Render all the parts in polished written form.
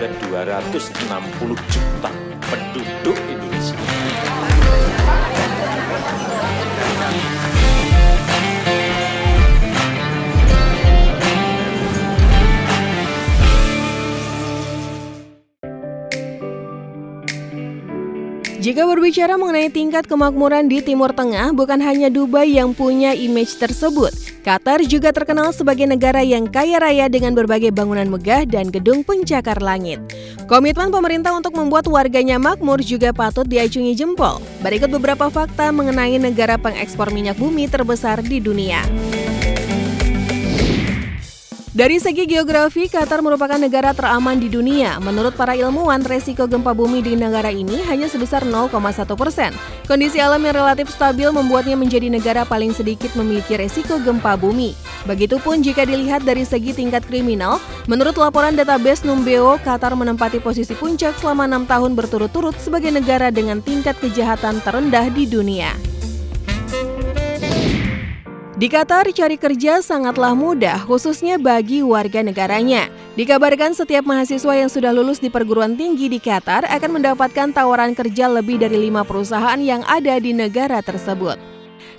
kepada 260 juta penduduk Indonesia. Jika berbicara mengenai tingkat kemakmuran di Timur Tengah, bukan hanya Dubai yang punya image tersebut. Qatar juga terkenal sebagai negara yang kaya raya dengan berbagai bangunan megah dan gedung pencakar langit. Komitmen pemerintah untuk membuat warganya makmur juga patut diacungi jempol. Berikut beberapa fakta mengenai negara pengekspor minyak bumi terbesar di dunia. Dari segi geografi, Qatar merupakan negara teraman di dunia. Menurut para ilmuwan, resiko gempa bumi di negara ini hanya sebesar 0,1%. Kondisi alam yang relatif stabil membuatnya menjadi negara paling sedikit memiliki resiko gempa bumi. Begitupun jika dilihat dari segi tingkat kriminal, menurut laporan database Numbeo, Qatar menempati posisi puncak selama 6 tahun berturut-turut sebagai negara dengan tingkat kejahatan terendah di dunia. Di Qatar, cari kerja sangatlah mudah, khususnya bagi warga negaranya. Dikabarkan setiap mahasiswa yang sudah lulus di perguruan tinggi di Qatar akan mendapatkan tawaran kerja lebih dari 5 perusahaan yang ada di negara tersebut.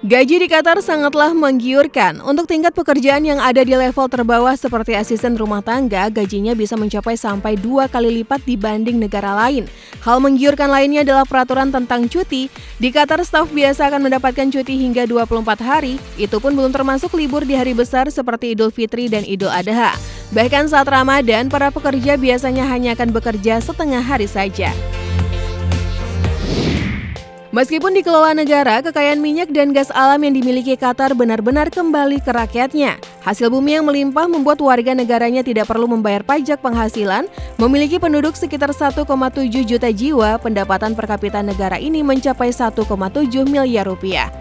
Gaji di Qatar sangatlah menggiurkan. Untuk tingkat pekerjaan yang ada di level terbawah seperti asisten rumah tangga, gajinya bisa mencapai sampai 2 kali lipat dibanding negara lain. Hal menggiurkan lainnya adalah peraturan tentang cuti. Di Qatar, staf biasa akan mendapatkan cuti hingga 24 hari. Itu pun belum termasuk libur di hari besar seperti Idul Fitri dan Idul Adha. Bahkan saat Ramadan, para pekerja biasanya hanya akan bekerja setengah hari saja. Meskipun dikelola negara, kekayaan minyak dan gas alam yang dimiliki Qatar benar-benar kembali ke rakyatnya. Hasil bumi yang melimpah membuat warga negaranya tidak perlu membayar pajak penghasilan. Memiliki penduduk sekitar 1,7 juta jiwa, pendapatan per kapita negara ini mencapai 1,7 miliar rupiah.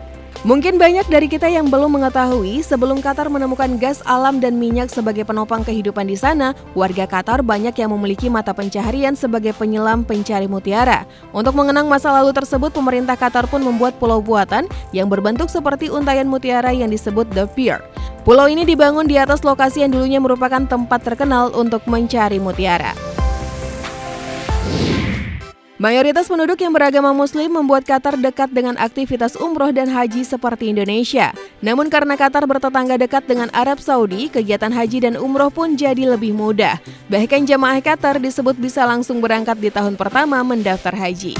Mungkin banyak dari kita yang belum mengetahui, sebelum Qatar menemukan gas alam dan minyak sebagai penopang kehidupan di sana, warga Qatar banyak yang memiliki mata pencaharian sebagai penyelam pencari mutiara. Untuk mengenang masa lalu tersebut, pemerintah Qatar pun membuat pulau buatan yang berbentuk seperti untayan mutiara yang disebut The Pier. Pulau ini dibangun di atas lokasi yang dulunya merupakan tempat terkenal untuk mencari mutiara. Mayoritas penduduk yang beragama Muslim membuat Qatar dekat dengan aktivitas umroh dan haji seperti Indonesia. Namun karena Qatar bertetangga dekat dengan Arab Saudi, kegiatan haji dan umroh pun jadi lebih mudah. Bahkan jamaah Qatar disebut bisa langsung berangkat di tahun pertama mendaftar haji.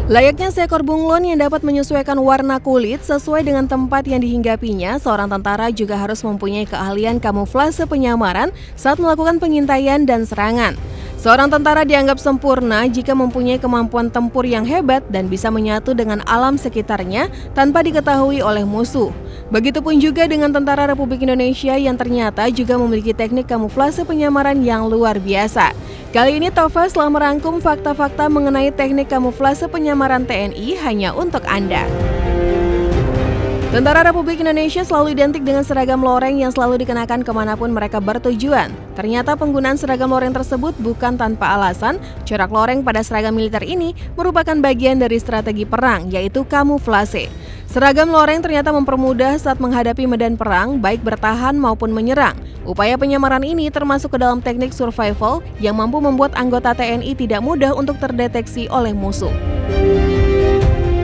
Layaknya seekor bunglon yang dapat menyesuaikan warna kulit sesuai dengan tempat yang dihinggapinya, seorang tentara juga harus mempunyai keahlian kamuflase penyamaran saat melakukan pengintaian dan serangan. Seorang tentara dianggap sempurna jika mempunyai kemampuan tempur yang hebat dan bisa menyatu dengan alam sekitarnya tanpa diketahui oleh musuh. Begitupun juga dengan tentara Republik Indonesia yang ternyata juga memiliki teknik kamuflase penyamaran yang luar biasa. Kali ini Tova telah merangkum fakta-fakta mengenai teknik kamuflase penyamaran TNI hanya untuk Anda. Tentara Republik Indonesia selalu identik dengan seragam loreng yang selalu dikenakan kemanapun mereka bertujuan. Ternyata penggunaan seragam loreng tersebut bukan tanpa alasan. Corak loreng pada seragam militer ini merupakan bagian dari strategi perang, yaitu kamuflase. Seragam loreng ternyata mempermudah saat menghadapi medan perang, baik bertahan maupun menyerang. Upaya penyamaran ini termasuk ke dalam teknik survival yang mampu membuat anggota TNI tidak mudah untuk terdeteksi oleh musuh.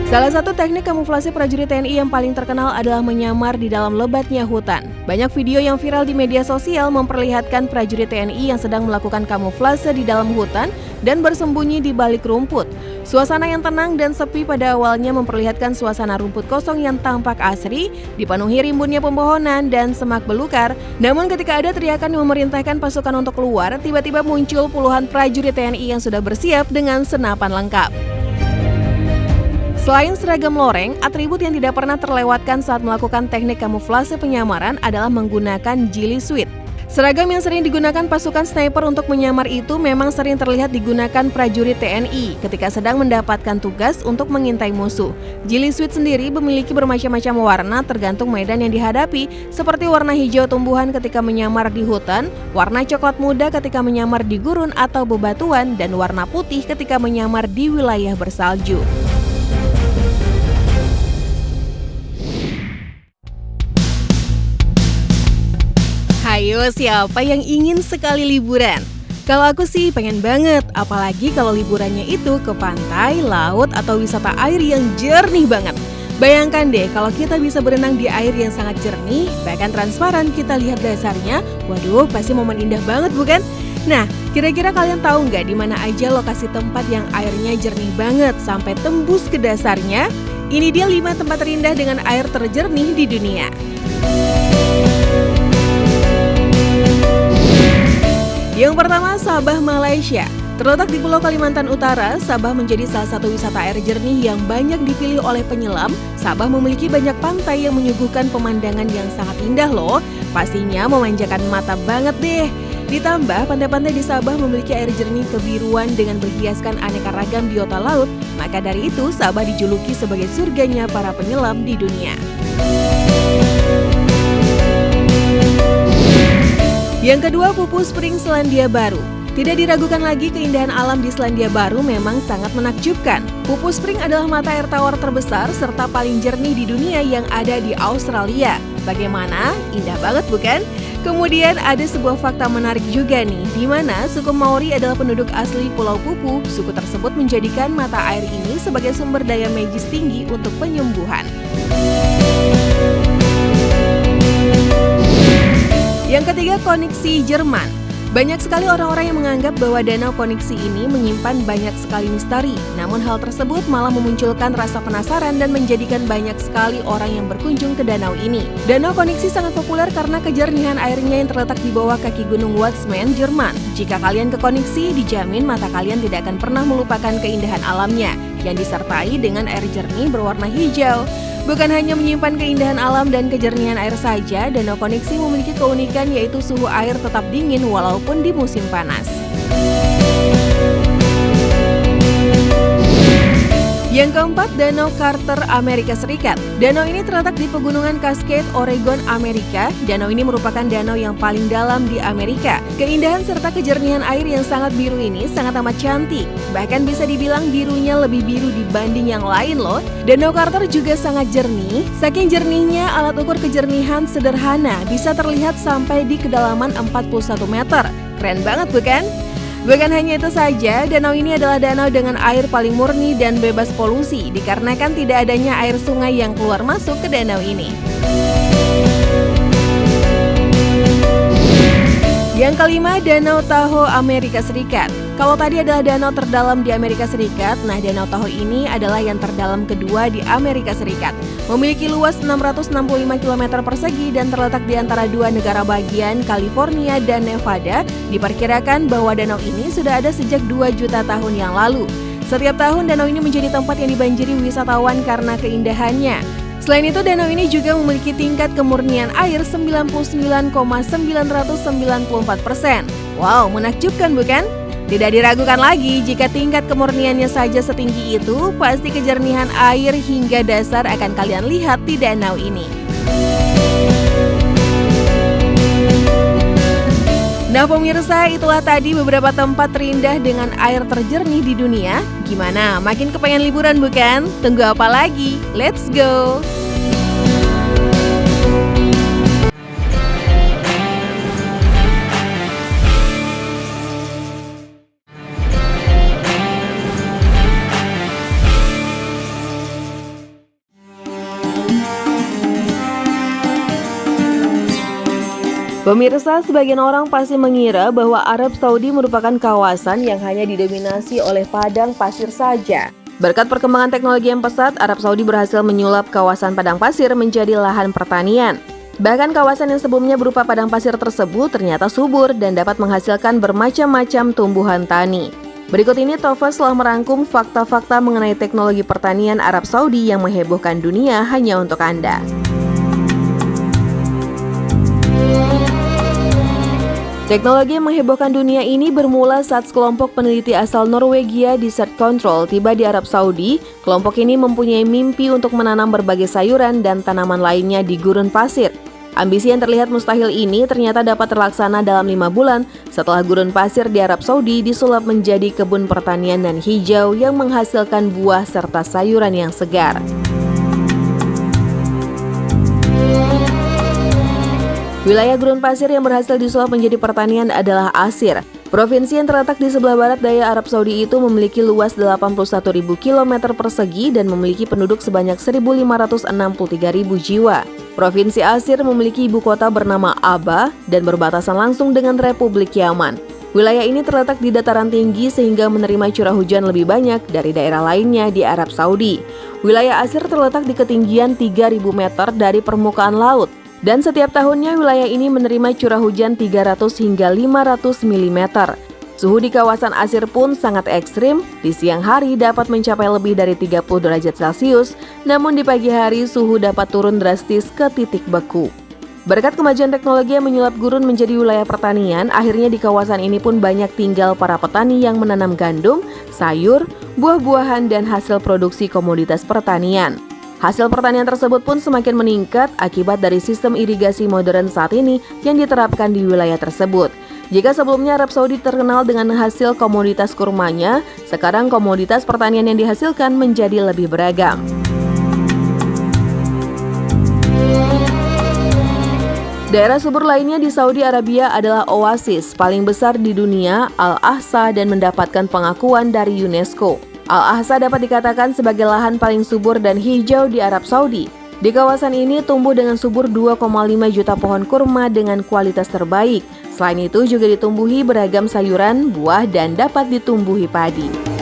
Salah satu teknik kamuflase prajurit TNI yang paling terkenal adalah menyamar di dalam lebatnya hutan. Banyak video yang viral di media sosial memperlihatkan prajurit TNI yang sedang melakukan kamuflase di dalam hutan dan bersembunyi di balik rumput. Suasana yang tenang dan sepi pada awalnya memperlihatkan suasana rumput kosong yang tampak asri, dipenuhi rimbunnya pepohonan dan semak belukar. Namun ketika ada teriakan yang memerintahkan pasukan untuk keluar, tiba-tiba muncul puluhan prajurit TNI yang sudah bersiap dengan senapan lengkap. Selain seragam loreng, atribut yang tidak pernah terlewatkan saat melakukan teknik kamuflase penyamaran adalah menggunakan ghillie suit. Seragam yang sering digunakan pasukan sniper untuk menyamar itu memang sering terlihat digunakan prajurit TNI ketika sedang mendapatkan tugas untuk mengintai musuh. Jili Suit sendiri memiliki bermacam-macam warna tergantung medan yang dihadapi, seperti warna hijau tumbuhan ketika menyamar di hutan, warna coklat muda ketika menyamar di gurun atau bebatuan, dan warna putih ketika menyamar di wilayah bersalju. Ayo, siapa yang ingin sekali liburan? Kalau aku sih pengen banget, apalagi kalau liburannya itu ke pantai, laut, atau wisata air yang jernih banget. Bayangkan deh kalau kita bisa berenang di air yang sangat jernih, bahkan transparan kita lihat dasarnya, waduh pasti momen indah banget bukan? Nah, kira-kira kalian tahu nggak di mana aja lokasi tempat yang airnya jernih banget sampai tembus ke dasarnya? Ini dia 5 tempat terindah dengan air terjernih di dunia. Yang pertama, Sabah, Malaysia. Terletak di Pulau Kalimantan Utara, Sabah menjadi salah satu wisata air jernih yang banyak dipilih oleh penyelam. Sabah memiliki banyak pantai yang menyuguhkan pemandangan yang sangat indah loh. Pastinya memanjakan mata banget deh. Ditambah, pantai-pantai di Sabah memiliki air jernih kebiruan dengan berhiaskan aneka ragam biota laut. Maka dari itu, Sabah dijuluki sebagai surganya para penyelam di dunia. Yang kedua, Pupu Spring, Selandia Baru. Tidak diragukan lagi, keindahan alam di Selandia Baru memang sangat menakjubkan. Pupu Spring adalah mata air tawar terbesar serta paling jernih di dunia yang ada di Australia. Bagaimana? Indah banget bukan? Kemudian ada sebuah fakta menarik juga nih, di mana suku Maori adalah penduduk asli Pulau Pupu. Suku tersebut menjadikan mata air ini sebagai sumber daya magis tinggi untuk penyembuhan. Yang ketiga, Königssee, Jerman. Banyak sekali orang-orang yang menganggap bahwa Danau Königssee ini menyimpan banyak sekali misteri. Namun hal tersebut malah memunculkan rasa penasaran dan menjadikan banyak sekali orang yang berkunjung ke danau ini. Danau Königssee sangat populer karena kejernihan airnya yang terletak di bawah kaki gunung Watzmann, Jerman. Jika kalian ke Königssee, dijamin mata kalian tidak akan pernah melupakan keindahan alamnya, yang disertai dengan air jernih berwarna hijau. Bukan hanya menyimpan keindahan alam dan kejernihan air saja, Danau Königssee memiliki keunikan yaitu suhu air tetap dingin walaupun di musim panas. Yang keempat, Danau Carter, Amerika Serikat. Danau ini terletak di pegunungan Cascade, Oregon, Amerika. Danau ini merupakan danau yang paling dalam di Amerika. Keindahan serta kejernihan air yang sangat biru ini sangat amat cantik. Bahkan bisa dibilang birunya lebih biru dibanding yang lain loh. Danau Carter juga sangat jernih. Saking jernihnya, alat ukur kejernihan sederhana bisa terlihat sampai di kedalaman 41 meter. Keren banget bukan? Bukan hanya itu saja, danau ini adalah danau dengan air paling murni dan bebas polusi, dikarenakan tidak adanya air sungai yang keluar masuk ke danau ini. Yang kelima, Danau Tahoe, Amerika Serikat. Kalau tadi adalah danau terdalam di Amerika Serikat, nah Danau Tahoe ini adalah yang terdalam kedua di Amerika Serikat. Memiliki luas 665 km persegi dan terletak di antara dua negara bagian, California dan Nevada. Diperkirakan bahwa danau ini sudah ada sejak 2 juta tahun yang lalu. Setiap tahun danau ini menjadi tempat yang dibanjiri wisatawan karena keindahannya. Selain itu, danau ini juga memiliki tingkat kemurnian air 99,994%. Wow, menakjubkan bukan? Tidak diragukan lagi, jika tingkat kemurniannya saja setinggi itu, pasti kejernihan air hingga dasar akan kalian lihat di danau ini. Nah pemirsa, itulah tadi beberapa tempat terindah dengan air terjernih di dunia. Gimana? Makin kepengen liburan bukan? Tunggu apa lagi? Let's go! Pemirsa, sebagian orang pasti mengira bahwa Arab Saudi merupakan kawasan yang hanya didominasi oleh padang pasir saja. Berkat perkembangan teknologi yang pesat, Arab Saudi berhasil menyulap kawasan padang pasir menjadi lahan pertanian. Bahkan kawasan yang sebelumnya berupa padang pasir tersebut ternyata subur dan dapat menghasilkan bermacam-macam tumbuhan tani. Berikut ini Tofas telah merangkum fakta-fakta mengenai teknologi pertanian Arab Saudi yang menghebohkan dunia hanya untuk Anda. Teknologi yang menghebohkan dunia ini bermula saat sekelompok peneliti asal Norwegia Desert Control tiba di Arab Saudi. Kelompok ini mempunyai mimpi untuk menanam berbagai sayuran dan tanaman lainnya di gurun pasir. Ambisi yang terlihat mustahil ini ternyata dapat terlaksana dalam 5 bulan setelah gurun pasir di Arab Saudi disulap menjadi kebun pertanian dan hijau yang menghasilkan buah serta sayuran yang segar. Wilayah gurun pasir yang berhasil disulap menjadi pertanian adalah Asir. Provinsi yang terletak di sebelah barat daya Arab Saudi itu memiliki luas 81.000 km persegi dan memiliki penduduk sebanyak 1.563.000 jiwa. Provinsi Asir memiliki ibu kota bernama Aba dan berbatasan langsung dengan Republik Yaman. Wilayah ini terletak di dataran tinggi sehingga menerima curah hujan lebih banyak dari daerah lainnya di Arab Saudi. Wilayah Asir terletak di ketinggian 3.000 meter dari permukaan laut. Dan setiap tahunnya wilayah ini menerima curah hujan 300 hingga 500 mm. Suhu di kawasan Asir pun sangat ekstrim, di siang hari dapat mencapai lebih dari 30 derajat Celcius, namun di pagi hari suhu dapat turun drastis ke titik beku. Berkat kemajuan teknologi yang menyulap gurun menjadi wilayah pertanian, akhirnya di kawasan ini pun banyak tinggal para petani yang menanam gandum, sayur, buah-buahan, dan hasil produksi komoditas pertanian. Hasil pertanian tersebut pun semakin meningkat akibat dari sistem irigasi modern saat ini yang diterapkan di wilayah tersebut. Jika sebelumnya Arab Saudi terkenal dengan hasil komoditas kurmanya, sekarang komoditas pertanian yang dihasilkan menjadi lebih beragam. Daerah subur lainnya di Saudi Arabia adalah oasis paling besar di dunia, Al-Ahsa, dan mendapatkan pengakuan dari UNESCO. Al-Ahsa dapat dikatakan sebagai lahan paling subur dan hijau di Arab Saudi. Di kawasan ini tumbuh dengan subur 2,5 juta pohon kurma dengan kualitas terbaik. Selain itu juga ditumbuhi beragam sayuran, buah, dan dapat ditumbuhi padi.